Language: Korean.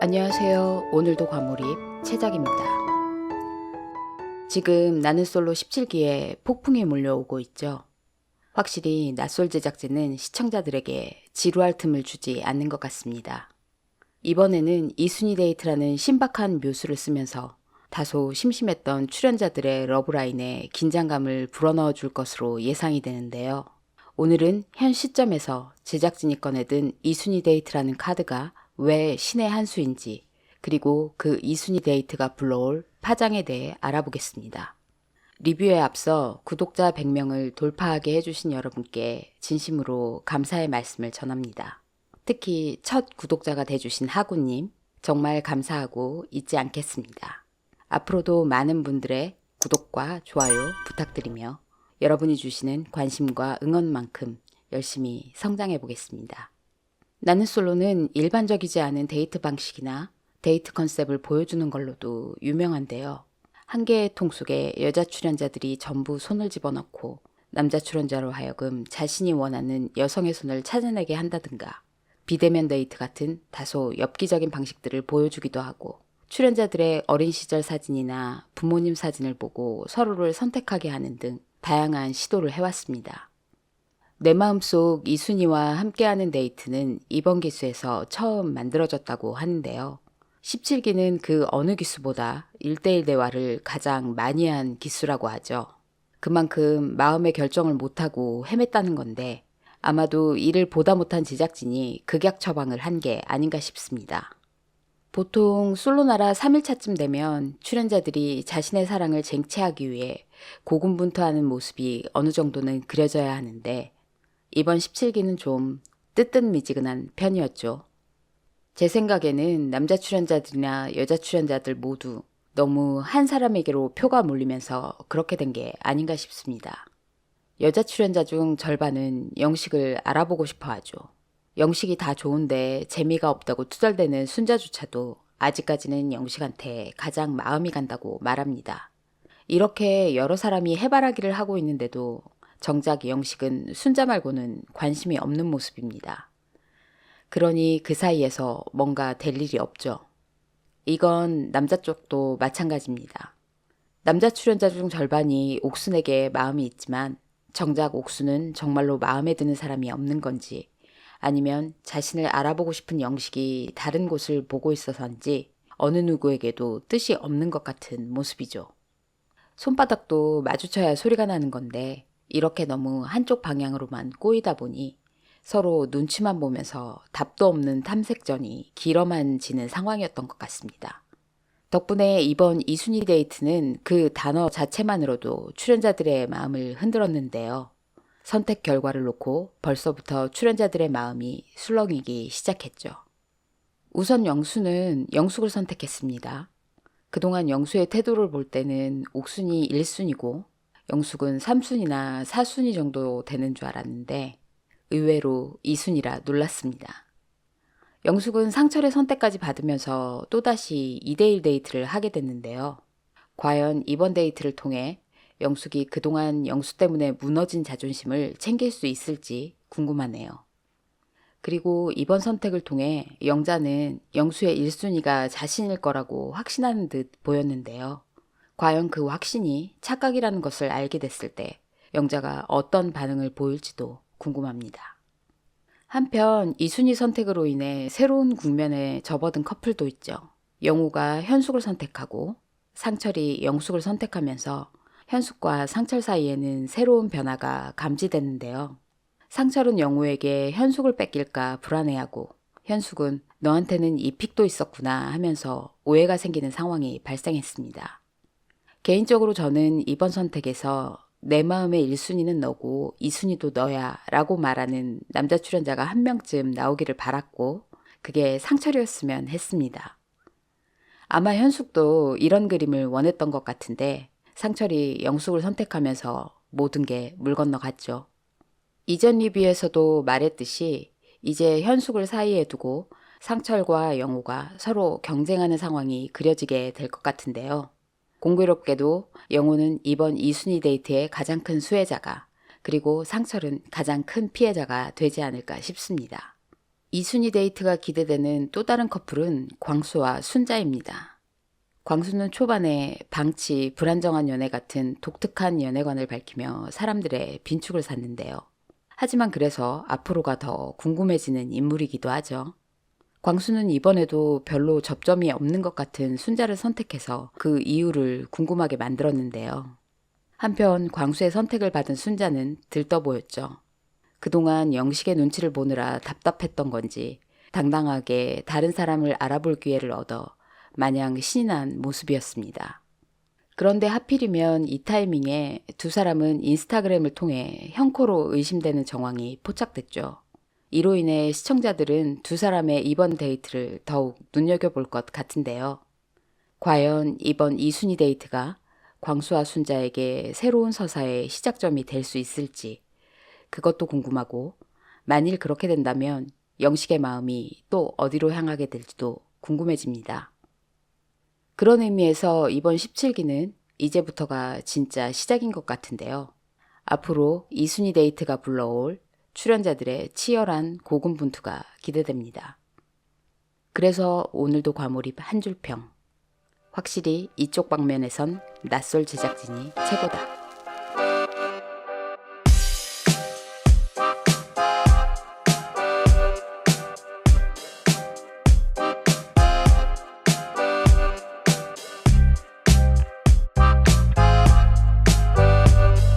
안녕하세요. 오늘도 과몰입 최작입니다. 지금 나는 솔로 17기에 폭풍이 몰려오고 있죠. 확실히 낯솔 제작진은 시청자들에게 지루할 틈을 주지 않는 것 같습니다. 이번에는 이순이 데이트라는 신박한 묘수를 쓰면서 다소 심심했던 출연자들의 러브라인에 긴장감을 불어넣어 줄 것으로 예상이 되는데요. 오늘은 현 시점에서 제작진이 꺼내든 이순이 데이트라는 카드가 왜 신의 한 수인지, 그리고 그 이순이 데이트가 불러올 파장에 대해 알아보겠습니다. 리뷰에 앞서 구독자 100명을 돌파하게 해주신 여러분께 진심으로 감사의 말씀을 전합니다. 특히 첫 구독자가 돼주신 하구님, 정말 감사하고 잊지 않겠습니다. 앞으로도 많은 분들의 구독과 좋아요 부탁드리며 여러분이 주시는 관심과 응원만큼 열심히 성장해 보겠습니다. 나는 솔로는 일반적이지 않은 데이트 방식이나 데이트 컨셉을 보여주는 걸로도 유명한데요. 한 개의 통 속에 여자 출연자들이 전부 손을 집어넣고 남자 출연자로 하여금 자신이 원하는 여성의 손을 찾아내게 한다든가, 비대면 데이트 같은 다소 엽기적인 방식들을 보여주기도 하고, 출연자들의 어린 시절 사진이나 부모님 사진을 보고 서로를 선택하게 하는 등 다양한 시도를 해왔습니다. 내 마음속 이순이와 함께하는 데이트는 이번 기수에서 처음 만들어졌다고 하는데요. 17기는 그 어느 기수보다 1대1 대화를 가장 많이 한 기수라고 하죠. 그만큼 마음의 결정을 못하고 헤맸다는 건데, 아마도 이를 보다 못한 제작진이 극약 처방을 한 게 아닌가 싶습니다. 보통 솔로나라 3일차쯤 되면 출연자들이 자신의 사랑을 쟁취하기 위해 고군분투하는 모습이 어느 정도는 그려져야 하는데, 이번 17기는 좀 뜨뜻미지근한 편이었죠. 제 생각에는 남자 출연자들이나 여자 출연자들 모두 너무 한 사람에게로 표가 몰리면서 그렇게 된 게 아닌가 싶습니다. 여자 출연자 중 절반은 영식을 알아보고 싶어 하죠. 영식이 다 좋은데 재미가 없다고 투덜대는 순자조차도 아직까지는 영식한테 가장 마음이 간다고 말합니다. 이렇게 여러 사람이 해바라기를 하고 있는데도 정작 영식은 순자 말고는 관심이 없는 모습입니다. 그러니 그 사이에서 뭔가 될 일이 없죠. 이건 남자 쪽도 마찬가지입니다. 남자 출연자 중 절반이 옥순에게 마음이 있지만 정작 옥순은 정말로 마음에 드는 사람이 없는 건지, 아니면 자신을 알아보고 싶은 영식이 다른 곳을 보고 있어서인지 어느 누구에게도 뜻이 없는 것 같은 모습이죠. 손바닥도 마주쳐야 소리가 나는 건데 이렇게 너무 한쪽 방향으로만 꼬이다 보니 서로 눈치만 보면서 답도 없는 탐색전이 길어만 지는 상황이었던 것 같습니다. 덕분에 이번 이순이 데이트는 그 단어 자체만으로도 출연자들의 마음을 흔들었는데요. 선택 결과를 놓고 벌써부터 출연자들의 마음이 술렁이기 시작했죠. 우선 영수는 영숙을 선택했습니다. 그동안 영수의 태도를 볼 때는 옥순이 1순위고 영숙은 3순위나 4순위 정도 되는 줄 알았는데 의외로 2순위라 놀랐습니다. 영숙은 상철의 선택까지 받으면서 또다시 2대1 데이트를 하게 됐는데요. 과연 이번 데이트를 통해 영숙이 그동안 영수 때문에 무너진 자존심을 챙길 수 있을지 궁금하네요. 그리고 이번 선택을 통해 영자는 영수의 1순위가 자신일 거라고 확신하는 듯 보였는데요. 과연 그 확신이 착각이라는 것을 알게 됐을 때 영자가 어떤 반응을 보일지도 궁금합니다. 한편 이순이 선택으로 인해 새로운 국면에 접어든 커플도 있죠. 영우가 현숙을 선택하고 상철이 영숙을 선택하면서 현숙과 상철 사이에는 새로운 변화가 감지되는데요. 상철은 영우에게 현숙을 뺏길까 불안해하고 현숙은 너한테는 이 픽도 있었구나 하면서 오해가 생기는 상황이 발생했습니다. 개인적으로 저는 이번 선택에서 내 마음의 1순위는 너고 2순위도 너야 라고 말하는 남자 출연자가 한 명쯤 나오기를 바랐고 그게 상철이었으면 했습니다. 아마 현숙도 이런 그림을 원했던 것 같은데 상철이 영숙을 선택하면서 모든 게 물 건너갔죠. 이전 리뷰에서도 말했듯이 이제 현숙을 사이에 두고 상철과 영호가 서로 경쟁하는 상황이 그려지게 될 것 같은데요. 공교롭게도 영호는 이번 이순이 데이트의 가장 큰 수혜자가, 그리고 상철은 가장 큰 피해자가 되지 않을까 싶습니다. 이순희 데이트가 기대되는 또 다른 커플은 광수와 순자입니다. 광수는 초반에 방치, 불안정한 연애 같은 독특한 연애관을 밝히며 사람들의 빈축을 샀는데요. 하지만 그래서 앞으로가 더 궁금해지는 인물이기도 하죠. 광수는 이번에도 별로 접점이 없는 것 같은 순자를 선택해서 그 이유를 궁금하게 만들었는데요. 한편 광수의 선택을 받은 순자는 들떠 보였죠. 그동안 영식의 눈치를 보느라 답답했던 건지 당당하게 다른 사람을 알아볼 기회를 얻어 마냥 신이 난 모습이었습니다. 그런데 하필이면 이 타이밍에 두 사람은 인스타그램을 통해 형코로 의심되는 정황이 포착됐죠. 이로 인해 시청자들은 두 사람의 이번 데이트를 더욱 눈여겨볼 것 같은데요. 과연 이번 이순희 데이트가 광수와 순자에게 새로운 서사의 시작점이 될 수 있을지 그것도 궁금하고, 만일 그렇게 된다면 영식의 마음이 또 어디로 향하게 될지도 궁금해집니다. 그런 의미에서 이번 17기는 이제부터가 진짜 시작인 것 같은데요. 앞으로 이순희 데이트가 불러올 출연자들의 치열한 고군분투가 기대됩니다. 그래서 오늘도 과몰입 한 줄평. 확실히 이쪽 방면에선 낯설 제작진이 최고다.